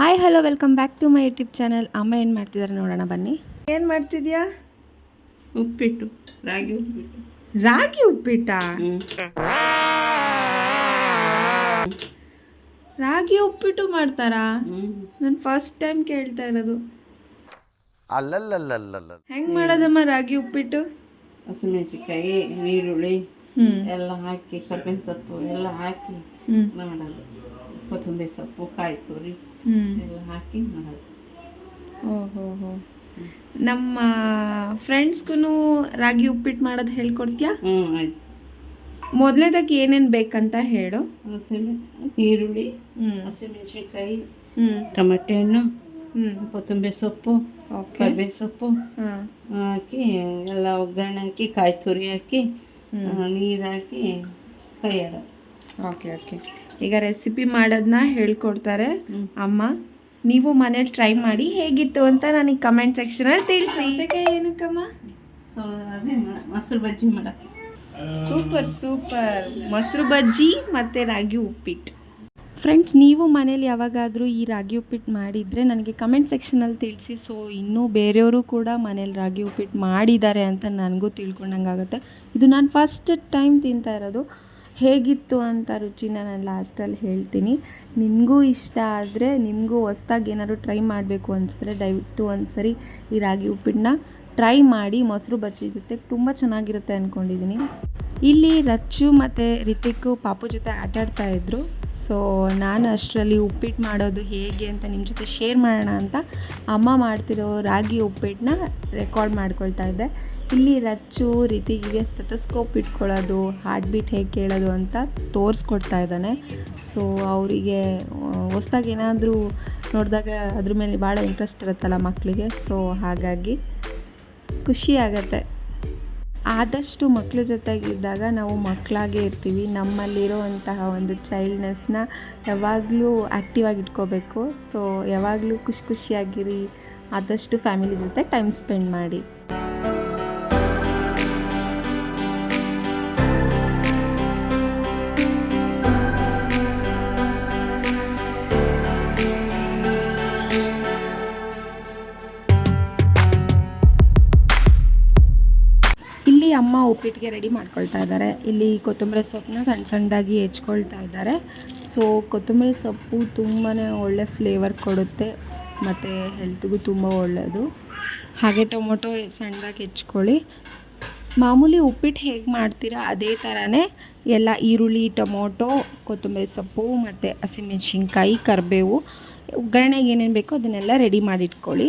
Hi hello welcome back to my YouTube channel. ಅಮ್ಮ ಏನು ಮಾಡ್ತಿದ್ದಾರೆ ನೋಡೋಣ ಬನ್ನಿ. ಏನು ಮಾಡ್ತಿದ್ಯಾ? ಉಪ್ಪಿಟ್ಟು, ರಾಗಿ ಉಪ್ಪಿಟ್ಟು. ರಾಗಿ ಉಪ್ಪಿಟ್ಟಾ? ರಾಗಿ ಉಪ್ಪಿಟ್ಟು ಮಾಡ್ತಾರಾ? ನಾನು ಫಸ್ಟ್ ಟೈಮ್ ಕೇಳ್ತಾ ಇರೋದು. ಹೆಂಗ್ ಮಾಡೋದಮ್ಮ ರಾಗಿ ಉಪ್ಪಿಟ್ಟು? ಹಸಿಮೆಣಸಿನ್ಕಾಯಿ, ಈರುಳ್ಳಿ ಎಲ್ಲ ಹಾಕಿ, ಕರ್ಬೇವಿನ ಸೊಪ್ಪು ಎಲ್ಲ ಹಾಕಿ ಮಾಡೋದು. ಕೊತ್ತಂಬರಿ ಸೊಪ್ಪು, ಕಾಯಿ ತುರಿ ಎಲ್ಲ ಹಾಕಿ ಮಾಡೋದು. ಓಹೋ, ನಮ್ಮ ಫ್ರೆಂಡ್ಸ್ಗೂ ರಾಗಿ ಉಪ್ಪಿಟ್ಟು ಮಾಡೋದು ಹೇಳ್ಕೊಡ್ತೀಯಾ? ಆಯ್ತು. ಮೊದಲನೇದಕ್ಕೆ ಏನೇನು ಬೇಕಂತ ಹೇಳು. ಈರುಳ್ಳಿ, ಹಸಿಮೆಣಸಿನ್ಕಾಯಿ, ಟೊಮೆಟೊ ಹಣ್ಣು, ಕೊತ್ತಂಬರಿ ಸೊಪ್ಪು, ಕರ್ಬೇವಿನ ಸೊಪ್ಪು ಹಾಕಿ ಎಲ್ಲ ಒಗ್ಗರಣೆ ಹಾಕಿ, ಕಾಯಿ ತುರಿ ಹಾಕಿ, ನೀರು ಹಾಕಿ ಕೈ ಆಡೋದು. ಓಕೆ. ಈಗ ರೆಸಿಪಿ ಮಾಡೋದನ್ನ ಹೇಳ್ಕೊಡ್ತಾರೆ ಅಮ್ಮ. ನೀವು ಮನೇಲಿ ಟ್ರೈ ಮಾಡಿ ಹೇಗಿತ್ತು ಅಂತ ನನಗೆ ಕಮೆಂಟ್ ಸೆಕ್ಷನಲ್ಲಿ ತಿಳಿಸಿ. ಏನಕ್ಕಮ್ಮ? ಸೊ ಅದೇ ಮೊಸರು ಬಜ್ಜಿ ಮಾಡೋಕ್ಕೆ. ಸೂಪರ್ ಮೊಸರು ಬಜ್ಜಿ ಮತ್ತು ರಾಗಿ ಉಪ್ಪಿಟ್ಟು. ಫ್ರೆಂಡ್ಸ್, ನೀವು ಮನೇಲಿ ಯಾವಾಗಾದರೂ ಈ ರಾಗಿ ಉಪ್ಪಿಟ್ಟು ಮಾಡಿದರೆ ನನಗೆ ಕಮೆಂಟ್ ಸೆಕ್ಷನಲ್ಲಿ ತಿಳಿಸಿ. ಸೊ ಇನ್ನೂ ಬೇರೆಯವರು ಕೂಡ ಮನೇಲಿ ರಾಗಿ ಉಪ್ಪಿಟ್ಟು ಮಾಡಿದ್ದಾರೆ ಅಂತ ನನಗೂ ತಿಳ್ಕೊಂಡಂಗಾಗುತ್ತೆ. ಇದು ನಾನು ಫಸ್ಟ್ ಟೈಮ್ ತಿಂತಾ ಇರೋದು. ಹೇಗಿತ್ತು ಅಂತ ರುಚಿನ ನಾನು ಲಾಸ್ಟಲ್ಲಿ ಹೇಳ್ತೀನಿ. ನಿಮಗೂ ಇಷ್ಟ ಆದರೆ, ನಿಮಗೂ ಹೊಸ್ದಾಗಿ ಏನಾದ್ರು ಟ್ರೈ ಮಾಡಬೇಕು ಅನಿಸಿದ್ರೆ ದಯವಿಟ್ಟು ಒಂದು ಸರಿ ಈ ರಾಗಿ ಉಪ್ಪಿಟ್ಟನ್ನ ಟ್ರೈ ಮಾಡಿ. ಮೊಸರು ಬಜ್ಜಿ ಜೊತೆಗೆ ತುಂಬ ಚೆನ್ನಾಗಿರುತ್ತೆ ಅಂದ್ಕೊಂಡಿದ್ದೀನಿ. ಇಲ್ಲಿ ರಚ್ಚು ಮತ್ತು ರಿತಿಕ್ಕು ಪಾಪು ಜೊತೆ ಆಟಾಡ್ತಾಯಿದ್ರು. ಸೊ ನಾನು ಅಷ್ಟರಲ್ಲಿ ಉಪ್ಪಿಟ್ಟು ಮಾಡೋದು ಹೇಗೆ ಅಂತ ನಿಮ್ಮ ಜೊತೆ ಶೇರ್ ಮಾಡೋಣ ಅಂತ ಅಮ್ಮ ಮಾಡ್ತಿರೋ ರಾಗಿ ಉಪ್ಪಿಟ್ಟನ್ನ ರೆಕಾರ್ಡ್ ಮಾಡ್ಕೊಳ್ತಾ ಇದ್ದೆ. ಇಲ್ಲಿ ರಚ್ಚು ರಿತಿಕ್ಗೆ ಸ್ಟೆಥೋಸ್ಕೋಪ್ ಇಟ್ಕೊಳ್ಳೋದು, ಹಾರ್ಟ್ ಬೀಟ್ ಹೇಗೆ ಕೇಳೋದು ಅಂತ ತೋರಿಸ್ಕೊಡ್ತಾ ಇದ್ದಾನೆ. ಸೊ ಅವರಿಗೆ ಹೊಸ್ದಾಗಿ ಏನಾದರೂ ನೋಡಿದಾಗ ಅದ್ರ ಮೇಲೆ ಭಾಳ ಇಂಟ್ರೆಸ್ಟ್ ಇರುತ್ತಲ್ಲ ಮಕ್ಕಳಿಗೆ. ಸೊ ಹಾಗಾಗಿ ಖುಷಿ ಆಗುತ್ತೆ. ಆದಷ್ಟು ಮಕ್ಕಳ ಜೊತೆಗಿದ್ದಾಗ ನಾವು ಮಕ್ಕಳಾಗೇ ಇರ್ತೀವಿ. ನಮ್ಮಲ್ಲಿರೋವಂತಹ ಒಂದು ಚೈಲ್ಡ್ನೆಸ್ನ ಯಾವಾಗಲೂ ಆ್ಯಕ್ಟಿವ್ ಆಗಿ ಇಟ್ಕೋಬೇಕು. ಸೊ ಯಾವಾಗಲೂ ಖುಷಿಯಾಗಿರಿ. ಆದಷ್ಟು ಫ್ಯಾಮಿಲಿ ಜೊತೆ ಟೈಮ್ ಸ್ಪೆಂಡ್ ಮಾಡಿ. ಅಮ್ಮ ಉಪ್ಪಿಟ್ಟಿಗೆ ರೆಡಿ ಮಾಡ್ಕೊಳ್ತಾ ಇದ್ದಾರೆ. ಇಲ್ಲಿ ಕೊತ್ತಂಬರಿ ಸೊಪ್ಪನ್ನ ಸಣ್ಣದಾಗಿ ಹೆಚ್ಕೊಳ್ತಾ ಇದ್ದಾರೆ. ಸೊ ಕೊತ್ತಂಬರಿ ಸೊಪ್ಪು ತುಂಬಾ ಒಳ್ಳೆ ಫ್ಲೇವರ್ ಕೊಡುತ್ತೆ ಮತ್ತು ಹೆಲ್ತ್ಗೂ ತುಂಬ ಒಳ್ಳೆಯದು. ಹಾಗೆ ಟೊಮೊಟೊ ಸಣ್ಣದಾಗಿ ಹೆಚ್ಕೊಳ್ಳಿ. ಮಾಮೂಲಿ ಉಪ್ಪಿಟ್ಟು ಹೇಗೆ ಮಾಡ್ತೀರಾ ಅದೇ ಥರನೇ ಎಲ್ಲ ಈರುಳ್ಳಿ, ಟೊಮೊಟೊ, ಕೊತ್ತಂಬರಿ ಸೊಪ್ಪು ಮತ್ತು ಹಸಿಮೆಣ್ಸಿನ್ಕಾಯಿ, ಕರಿಬೇವು, ಒಗ್ಗರಣೆಗೆ ಏನೇನು ಬೇಕೋ ಅದನ್ನೆಲ್ಲ ರೆಡಿ ಮಾಡಿಟ್ಕೊಳ್ಳಿ.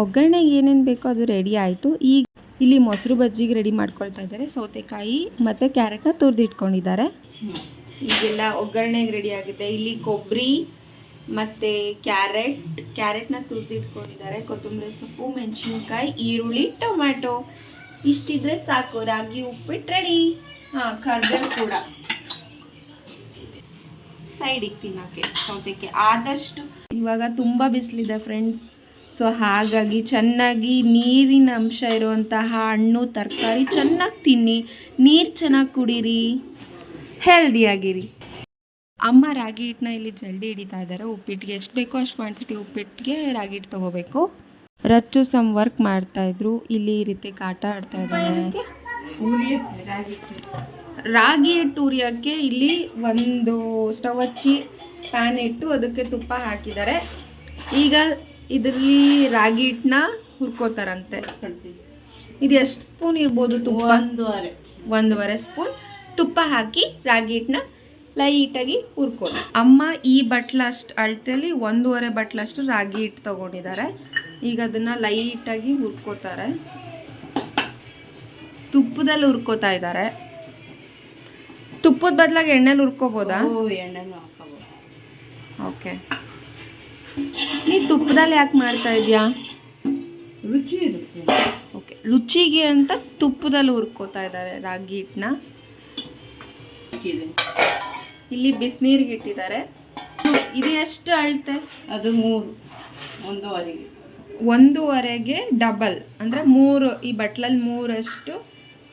ಒಗ್ಗರಣೆಗೆ ಏನೇನು ಬೇಕೋ ಅದು ರೆಡಿ ಆಯಿತು. ಈಗ ಇಲ್ಲಿ ಮೊಸರು ಬಜ್ಜಿಗೆ ರೆಡಿ ಮಾಡ್ಕೊಳ್ತಾ ಇದ್ದಾರೆ. ಸೌತೆಕಾಯಿ ಮತ್ತು ಕ್ಯಾರೆಟ್ನ ತುರಿದಿಟ್ಕೊಂಡಿದ್ದಾರೆ. ಈಗೆಲ್ಲ ಒಗ್ಗರಣೆಗೆ ರೆಡಿ ಆಗಿದೆ. ಇಲ್ಲಿ ಕೊಬ್ಬರಿ ಮತ್ತು ಕ್ಯಾರೆಟ್ನ ತುರಿದಿಟ್ಕೊಂಡಿದ್ದಾರೆ. ಕೊತ್ತಂಬರಿ ಸೊಪ್ಪು, ಮೆಣಸಿನ್ಕಾಯಿ, ಈರುಳ್ಳಿ, ಟೊಮ್ಯಾಟೊ ಇಷ್ಟಿದ್ರೆ ಸಾಕು. ರಾಗಿ ಉಪ್ಪಿಟ್ಟು ರೆಡಿ. ಕರಿಬೇವು ಕೂಡ ಸೈಡಿಗೆ ತಿನ್ನೋಕ್ಕೆ. ಸೌತೆಕಾಯಿ ಆದಷ್ಟು ಇವಾಗ ತುಂಬ ಬಿಸಿಲಿದೆ ಫ್ರೆಂಡ್ಸ್. ಸೊ ಹಾಗಾಗಿ ಚೆನ್ನಾಗಿ ನೀರಿನ ಅಂಶ ಇರುವಂತಹ ಹಣ್ಣು ತರಕಾರಿ ಚೆನ್ನಾಗಿ ತಿನ್ನಿ, ನೀರು ಚೆನ್ನಾಗಿ ಕುಡೀರಿ, ಹೆಲ್ದಿಯಾಗಿರಿ. ಅಮ್ಮ ರಾಗಿ ಹಿಟ್ಟನ್ನ ಇಲ್ಲಿ ಜಲ್ದಿ ಹಿಡಿತಾ ಇದ್ದಾರೆ. ಉಪ್ಪಿಟ್ಟಿಗೆ ಎಷ್ಟು ಬೇಕೋ ಅಷ್ಟು ಕ್ವಾಂಟಿಟಿ ಉಪ್ಪಿಟ್ಟಿಗೆ ರಾಗಿ ಹಿಟ್ಟು ತೊಗೋಬೇಕು. ರಚ್ಚು ಸಮ್ ವರ್ಕ್ ಮಾಡ್ತಾಯಿದ್ರು. ಇಲ್ಲಿ ಈ ರೀತಿ ಆಟ ಆಡ್ತಾ ಇದ್ದಾರೆ. ರಾಗಿ ಹಿಟ್ಟು ಉರಿಯೋಕ್ಕೆ ಇಲ್ಲಿ ಒಂದು ಸ್ಟವ್ ಹಚ್ಚಿ ಪ್ಯಾನ್ ಇಟ್ಟು ಅದಕ್ಕೆ ತುಪ್ಪ ಹಾಕಿದ್ದಾರೆ. ಈಗ ಇದರಲ್ಲಿ ರಾಗಿ ಹಿಟ್ಟನ್ನ ಹುರ್ಕೋತಾರಂತೆ. ಇದು ಎಷ್ಟು ಸ್ಪೂನ್ ಇರ್ಬೋದು ತುಪ್ಪ? ಒಂದೂವರೆ ಸ್ಪೂನ್ ತುಪ್ಪ ಹಾಕಿ ರಾಗಿ ಹಿಟ್ಟನ್ನ ಲೈಟಾಗಿ ಹುರ್ಕೋದು. ಅಮ್ಮ ಈ ಬಟ್ಲಷ್ಟು ಅಳತೆಯಲ್ಲಿ 1.5 ಬಟ್ಲಷ್ಟು ರಾಗಿ ಹಿಟ್ಟು ತೊಗೊಂಡಿದ್ದಾರೆ. ಈಗ ಅದನ್ನು ಲೈಟಾಗಿ ಹುರ್ಕೋತಾರೆ. ತುಪ್ಪದಲ್ಲಿ ಹುರ್ಕೋತಾ ಇದ್ದಾರೆ. ತುಪ್ಪದ ಬದಲಾಗಿ ಎಣ್ಣೆಲಿ ಹುರ್ಕೋಬೋದಾ? ಎಣ್ಣೆನೂ ಹಾಕೋಬೋದು. ಓಕೆ. ನೀ ತುಪ್ಪದಲ್ಲಿ ಯಾಕೆ ಮಾಡ್ತಾ ಇದೆಯಾ? ರುಚಿ ಇರುತ್ತೆ. ಓಕೆ, ರುಚಿಗೆ ಅಂತ ತುಪ್ಪದಲ್ಲಿ ಹುರ್ಕೋತಾ ಇದ್ದಾರೆ ರಾಗಿ ಹಿಟ್ಟನ್ನ. ಇಲ್ಲಿ ಬಿಸಿನೀರಿಗೆ ಇಟ್ಟಿದ್ದಾರೆ. ಇದು ಎಷ್ಟು ಅಳತೆ? ಅದು 1.5ಗೆ ಡಬಲ್ ಅಂದರೆ 3. ಈ ಬಟ್ಲಲ್ಲಿ 3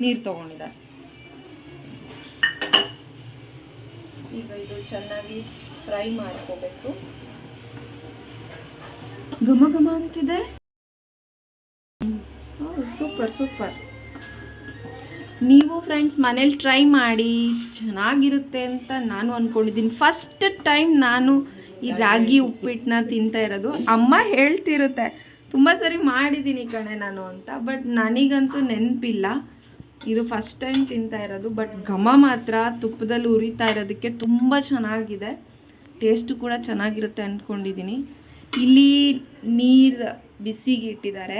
ನೀರು ತೊಗೊಂಡಿದ್ದಾರೆ. ಈಗ ಇದು ಚೆನ್ನಾಗಿ ಫ್ರೈ ಮಾಡ್ಕೋಬೇಕು. ಘಮ ಘಮ ಅಂತಿದೆ. Super super. ನೀವು ಫ್ರೆಂಡ್ಸ್ ಮನೇಲಿ ಟ್ರೈ ಮಾಡಿ, ಚೆನ್ನಾಗಿರುತ್ತೆ ಅಂತ ನಾನು ಅಂದ್ಕೊಂಡಿದ್ದೀನಿ. ಫಸ್ಟ್ ಟೈಮ್ ನಾನು ಈ ರಾಗಿ ಉಪ್ಪಿಟ್ಟನ್ನ ತಿಂತಾ ಇರೋದು. ಅಮ್ಮ ಹೇಳ್ತಿರುತ್ತೆ ತುಂಬ ಸರಿ ಮಾಡಿದ್ದೀನಿ ಕಣೆ ನಾನು ಅಂತ, ಬಟ್ ನನಗಂತೂ ನೆನಪಿಲ್ಲ. ಇದು ಫಸ್ಟ್ ಟೈಮ್ ತಿಂತಾ ಇರೋದು. ಬಟ್ ಘಮ ಮಾತ್ರ ತುಪ್ಪದಲ್ಲಿ ಉರಿತಾ ಇರೋದಕ್ಕೆ ತುಂಬ ಚೆನ್ನಾಗಿದೆ. ಟೇಸ್ಟು ಕೂಡ ಚೆನ್ನಾಗಿರುತ್ತೆ ಅಂದ್ಕೊಂಡಿದ್ದೀನಿ. ಇಲ್ಲಿ ನೀರು ಬಿಸಿಗೆ ಇಟ್ಟಿದ್ದಾರೆ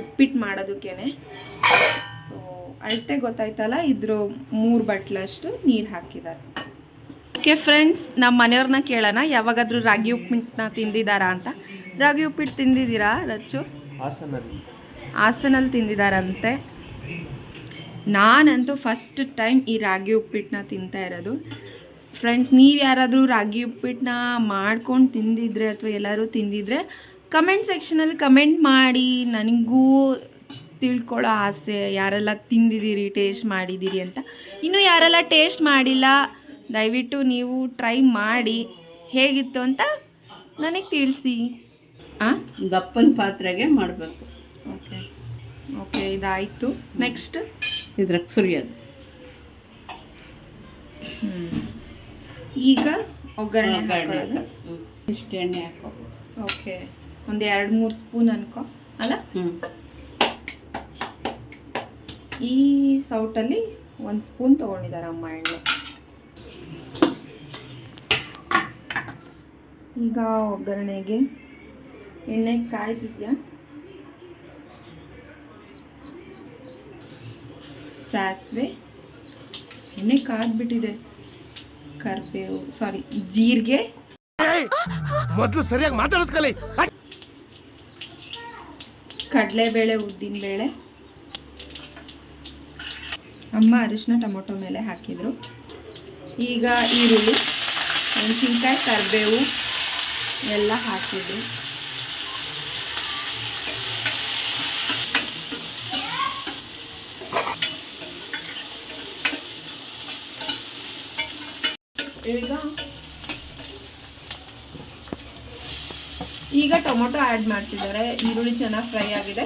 ಉಪ್ಪಿಟ್ಟು ಮಾಡೋದಕ್ಕೇನೆ. ಸೊ ಅಳತೆ ಗೊತ್ತಾಯ್ತಲ್ಲ, ಇದ್ರ 3 ಬಟ್ಲಷ್ಟು ನೀರು ಹಾಕಿದ್ದಾರೆ. ಓಕೆ ಫ್ರೆಂಡ್ಸ್, ನಮ್ಮ ಮನೆಯವ್ರನ್ನ ಕೇಳೋಣ ಯಾವಾಗಾದರೂ ರಾಗಿ ಉಪ್ಪಿಟ್ಟನ್ನ ತಿಂದಿದ್ದಾರಾ ಅಂತ. ರಾಗಿ ಉಪ್ಪಿಟ್ಟು ತಿಂದಿದ್ದೀರಾ ರಚ್ಚು? ಹಾಸನಲ್ಲಿ ತಿಂದಿದ್ದಾರಂತೆ. ನಾನಂತೂ ಫಸ್ಟ್ ಟೈಮ್ ಈ ರಾಗಿ ಉಪ್ಪಿಟ್ಟನ್ನ ತಿಂತಾ ಇರೋದು. ಫ್ರೆಂಡ್ಸ್, ನೀವು ಯಾರಾದರೂ ರಾಗಿ ಉಪ್ಪಿಟ್ಟನ್ನ ಮಾಡ್ಕೊಂಡು ತಿಂದಿದ್ರೆ ಅಥವಾ ಎಲ್ಲರೂ ತಿಂದಿದ್ರೆ ಕಮೆಂಟ್ ಸೆಕ್ಷನಲ್ಲಿ ಕಮೆಂಟ್ ಮಾಡಿ. ನನಗೂ ತಿಳ್ಕೊಳ್ಳೋ ಆಸೆ, ಯಾರೆಲ್ಲ ತಿಂದಿದ್ದೀರಿ, ಟೇಸ್ಟ್ ಮಾಡಿದ್ದೀರಿ ಅಂತ. ಇನ್ನೂ ಯಾರೆಲ್ಲ ಟೇಸ್ಟ್ ಮಾಡಿಲ್ಲ ದಯವಿಟ್ಟು ನೀವು ಟ್ರೈ ಮಾಡಿ, ಹೇಗಿತ್ತು ಅಂತ ನನಗೆ ತಿಳಿಸಿ. ದಪ್ಪನ ಪಾತ್ರೆಗೆ ಮಾಡಬೇಕು. ಓಕೆ ಓಕೆ, ಇದಾಯಿತು. ನೆಕ್ಸ್ಟ್ ಇದ್ರಾಗ ಸುರಿಯೋದು. ಈಗ ಒಗ್ಗರಣೆ ಹಾಕೊಳ್ಳೋದು. ಇಷ್ಟು ಎಣ್ಣೆ ಹಾಕೋ. ಓಕೆ, ಒಂದು 2-3 ಸ್ಪೂನ್ ಅನ್ಕೋ ಅಲ್ಲ. ಈ ಸೌಟಲ್ಲಿ 1 ಸ್ಪೂನ್ ತೊಗೊಂಡಿದ್ದಾರೆ ಅಮ್ಮ ಎಣ್ಣೆ. ಈಗ ಒಗ್ಗರಣೆಗೆ ಎಣ್ಣೆ ಕಾಯ್ತಿದ್ಯಾ? ಸಾಸಿವೆ, ಎಣ್ಣೆ ಕಾದ್ಬಿಟ್ಟಿದೆ. ಕರಿಬೇವು, ಸಾರಿ ಜೀರಿಗೆ, ಮೊದಲು ಸರಿಯಾಗಿ ಮಾತಾಡೋದು ಕಲಿ. ಕಡಲೆಬೇಳೆ, ಉದ್ದಿನಬೇಳೆ. ಅಮ್ಮ ಅರಿಶಿನ ಟೊಮೊಟೊ ಮೇಲೆ ಹಾಕಿದ್ರು. ಈಗ ಈರುಳ್ಳಿ, ಮೆಣಸಿನ್ಕಾಯಿ, ಕರಿಬೇವು ಎಲ್ಲ ಹಾಕಿದ್ರು. ಈಗ ಟೊಮೊಟೊ ಆ್ಯಡ್ ಮಾಡ್ತಿದ್ದಾರೆ. ಈರುಳ್ಳಿ ಚೆನ್ನಾಗಿ ಫ್ರೈ ಆಗಿದೆ.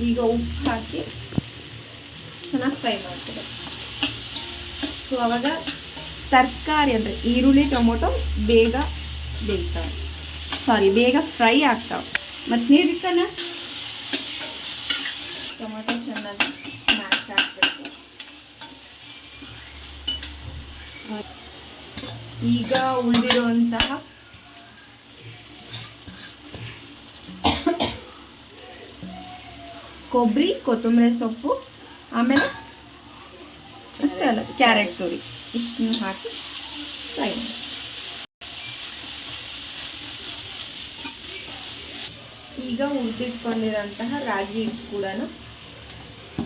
ಈಗ ಉಪ್ಪು ಹಾಕಿ ಚೆನ್ನಾಗಿ ಫ್ರೈ ಮಾಡ್ತಿದ್ದಾರೆ. ಸೊ ಅವಾಗ ತರಕಾರಿ ಅಂದರೆ ಈರುಳ್ಳಿ ಟೊಮೊಟೊ ಬೇಗ ಬೇಯ್ತಾವೆ, ಬೇಗ ಫ್ರೈ ಆಗ್ತಾವೆ. ಮತ್ತು ನೀರಿಕ್ಕನ ಟೊಮೊಟೊ ಚೆನ್ನಾಗಿ ಮ್ಯಾಶ್ ಹಾಕಬೇಕು. ಈಗ ಉಳಿದಿರುವಂತಹ ಕೊಬ್ಬರಿ, ಕೊತ್ತಂಬರಿ ಸೊಪ್ಪು, ಆಮೇಲೆ ಅಷ್ಟೇ ಅಲ್ಲ ಕ್ಯಾರೆಟ್ ತುರಿ, ಇಷ್ಟನ್ನು ಹಾಕಿ ಫ್ರೈ ಮಾಡಿ. ಈಗ ಹುರಿದಿಟ್ಕೊಂಡಿರೋಂತಹ ರಾಗಿ ಕೂಡ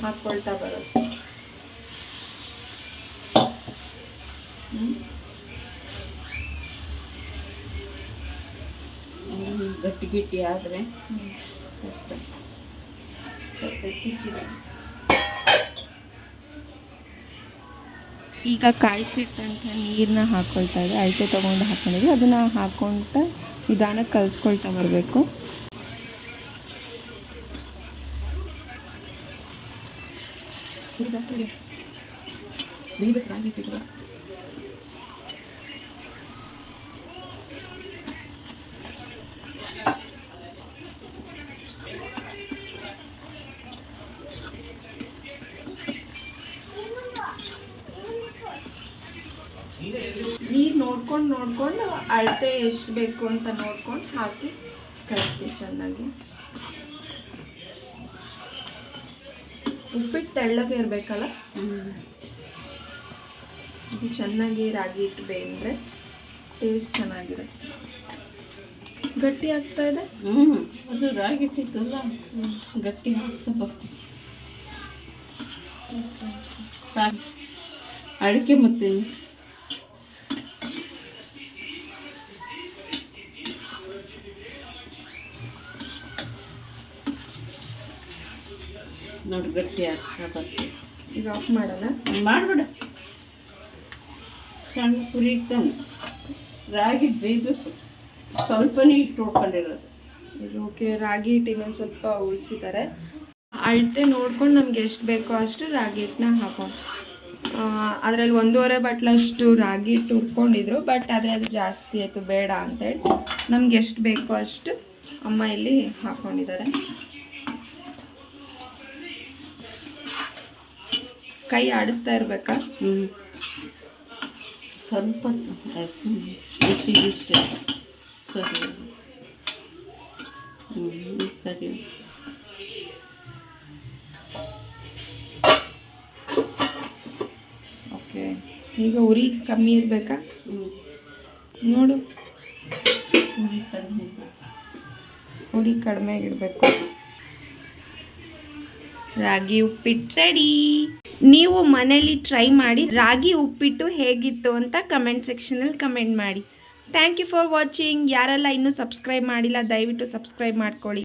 ಹಾಕ್ಕೊಳ್ತಾ ಬರುತ್ತೆ. ಗಟ್ಟಿ ಗಟ್ಟಿ ಆದರೆ ಈಗ ಕಾಯಿಸಿಟ್ಟಂಥ ನೀರನ್ನ ಹಾಕ್ಕೊಳ್ತಾ ಇದೆ. ಅಳತೆ ತೊಗೊಂಡು ಹಾಕ್ಕೊಂಡಿದ್ವಿ, ಅದನ್ನು ಹಾಕ್ಕೊಳ್ತಾ ನಿಧಾನಕ್ಕೆ ಕಲಿಸ್ಕೊಳ್ತಾ ಬರಬೇಕು. ನೀರು ನೋಡ್ಕೊಂಡು ಅಳತೆ ಎಷ್ಟು ಬೇಕು ಅಂತ ನೋಡ್ಕೊಂಡು ಹಾಕಿ ಕಲಸಿ ಚೆನ್ನಾಗಿ. ಉಪ್ಪಿಟ್ಟು ತೆಳ್ಳಗೆ ಇರಬೇಕಲ್ಲ, ಇದು ಚೆನ್ನಾಗಿ ರಾಗಿ ಹಿಟ್ಟು ಬೇಯಿದ್ರೆ ಟೇಸ್ಟ್ ಚೆನ್ನಾಗಿರುತ್ತೆ. ಗಟ್ಟಿ ಆಗ್ತಾ ಇದೆ. ಅದು ರಾಗಿ ಹಿಟ್ಟಿತ್ತಲ್ಲ, ಗಟ್ಟಿ ಆಗ್ತಾ ಬರ್ತೀವಿ. ಅಡಿಕೆ ಮತ್ತೆ ನೋಡಿ ಗಟ್ಟಿ ಆಗ್ತಾ ಬರ್ತೀವಿ. ಈಗ ಆಫ್ ಮಾಡೋಣ. ಮಾಡ್ಬಿಡ. ಸಣ್ಣ ಕುರಿತಾನೆ ರಾಗಿ ಬೇಯಬೇಕು, ಸ್ವಲ್ಪನೇ ಇಟ್ಟು ಉಳ್ಕೊಂಡಿರೋದು. ಓಕೆ, ರಾಗಿ ಹಿಟ್ಟು ಇನ್ನೊಂದು ಸ್ವಲ್ಪ ಉಳಿಸಿದ್ದಾರೆ. ಅಳತೆ ನೋಡ್ಕೊಂಡು ನಮ್ಗೆ ಎಷ್ಟು ಬೇಕೋ ಅಷ್ಟು ರಾಗಿ ಹಿಟ್ಟನ್ನ ಹಾಕೊಂಡು, ಅದರಲ್ಲಿ 1.5 ಬಟ್ಲಷ್ಟು ರಾಗಿ ಹಿಟ್ಟು ಹುರ್ಕೊಂಡಿದ್ರು. ಬಟ್ ಆದರೆ ಅದು ಜಾಸ್ತಿ ಆಯಿತು, ಬೇಡ ಅಂತೇಳಿ ನಮ್ಗೆ ಎಷ್ಟು ಬೇಕೋ ಅಷ್ಟು ಅಮ್ಮ ಇಲ್ಲಿ ಹಾಕ್ಕೊಂಡಿದ್ದಾರೆ. ಕೈ ಆಡಿಸ್ತಾ ಇರಬೇಕಾ? ಸ್ವಲ್ಪ ಬಿಸಿಗಿಟ್ಟೆ ಸರಿ. ಸರಿ. ಓಕೆ, ಈಗ ಉರಿ ಕಮ್ಮಿ ಇರಬೇಕಾ ನೋಡು. ಉರಿ ಕಡಿಮೆ ಇಡಬೇಕು. ರಾಗಿ ಉಪ್ಪಿಟ್ಟು ರೆಡಿ. ನೀವು ಮನೇಲಿ ಟ್ರೈ ಮಾಡಿ ರಾಗಿ ಉಪ್ಪಿಟ್ಟು ಹೇಗಿತ್ತು ಅಂತ ಕಮೆಂಟ್ ಸೆಕ್ಷನಲ್ಲಿ ಕಮೆಂಟ್ ಮಾಡಿ. Thank you for watching. ಯಾರೆಲ್ಲ ಇನ್ನೂ ಸಬ್ಸ್ಕ್ರೈಬ್ ಮಾಡಿಲ್ಲ ದಯವಿಟ್ಟು ಸಬ್ಸ್ಕ್ರೈಬ್ ಮಾಡ್ಕೊಳ್ಳಿ.